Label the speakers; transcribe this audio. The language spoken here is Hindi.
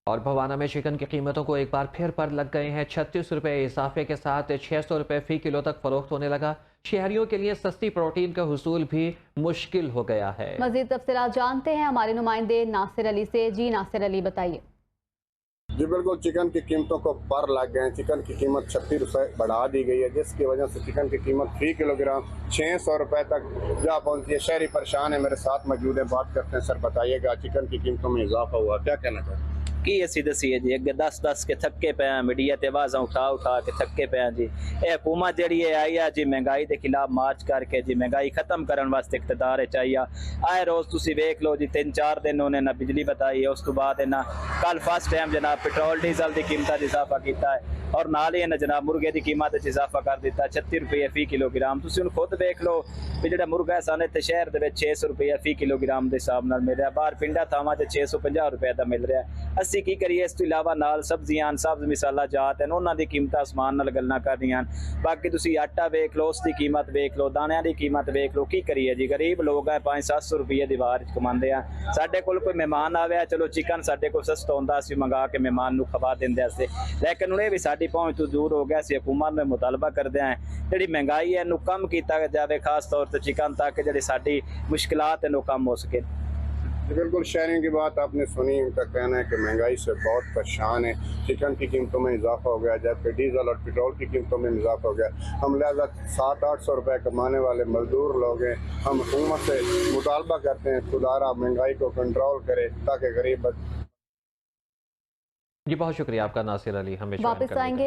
Speaker 1: और भवाना में चिकन की कीमतों को एक बार फिर पर लग गए हैं 36 रुपये। इजाफे के साथ 600 रुपये फी किलो तक फरोख्त होने लगा। शहरियों के लिए सस्ती प्रोटीन का हुसूल भी मुश्किल हो गया है।
Speaker 2: मजीद तफसीलात जानते हैं हमारे नुमाइंदे नासिर अली से। जी नासिर अली, बताइए।
Speaker 3: जी बिल्कुल, चिकन की कीमतों को पर लग गए हैं। चिकन की कीमत 36 रुपये बढ़ा दी गई है, जिसकी वजह से चिकन की कीमत फी किलोग्राम 600 रुपये तक जा पहुंची है। शहरी परेशान है, मेरे साथ मौजूद है, बात करते हैं। सर बताइएगा, चिकन की कीमतों में इजाफा हुआ, क्या कहना चाहते हैं?
Speaker 4: की असी दसी है जी, अगे 10-10 के थके पे हैं, मीडिया ते आवाज़ा उठा के थके पे हैं जी। ये हुकूमत जी आई है जी, महंगाई के खिलाफ मार्च करके जी महंगाई खत्म करने वास्ते इकतदार चाहिए। आए रोज़ तुसी वेख लो जी, 3-4 दिन उन्हें ना बिजली बताई है, उस तो बाद ना कल फर्स्ट टाइम जनाब पेट्रोल डीजल की कीमत इजाफा किया है, और नाल ही जनाब मुर्गे की कीमत इजाफा कर दिता 36 रुपये फी किलोग्राम। तुसी हुण खुद वेख लो भी जो मुर्गा है साने ते शहर दे 600 रुपये फी किलोग्राम के हिसाब नाल मिल रहा, बाहर पिंडा थावां 650 रुपये का मिल रहा है। असी की करिए, इस तो इलावा नाल सब्जियां सब्ज मिसाला जात हैं, उन्होंने दी कीमत आसमान नाल गल्लां करदियां। बाकी तुसी आटा वेख लो, उसकी कीमत वेख लो, दाणियां की कीमत वेख लो, की करिए जी, गरीब लोग हैं, 500-700 रुपये दीवार कमाते हैं। साडे कोल कोई मेहमान आवे, चलो चिकन साडे कोल सस्ता होंदा, असीं मंगा के मेहमान नूं खवा दिंदे असे, लेकिन उन्हें भी साडी पहुंच तो दूर हो गया। हुकूमत में मुतालबा करते हैं जी महंगाई है इनू कम किया जाए, खास तौर पर चिकन तक जी साडी मुश्किलात है कम हो सके।
Speaker 3: बिल्कुल, शहरियों की बात आपने सुनी, उनका कहना है कि महंगाई से बहुत परेशान है। चिकन की कीमतों में इजाफा हो गया, जबकि डीजल और पेट्रोल की कीमतों में इजाफा हो गया। हम लिहाजा 700-800 रुपये कमाने वाले मजदूर लोग हैं, हम हुकूमत से मुतालबा करते हैं खुदारा महंगाई को कंट्रोल करे ताकि गरीब।
Speaker 1: जी बहुत शुक्रिया आपका नासिर अली, हमें
Speaker 2: वापस आएंगे।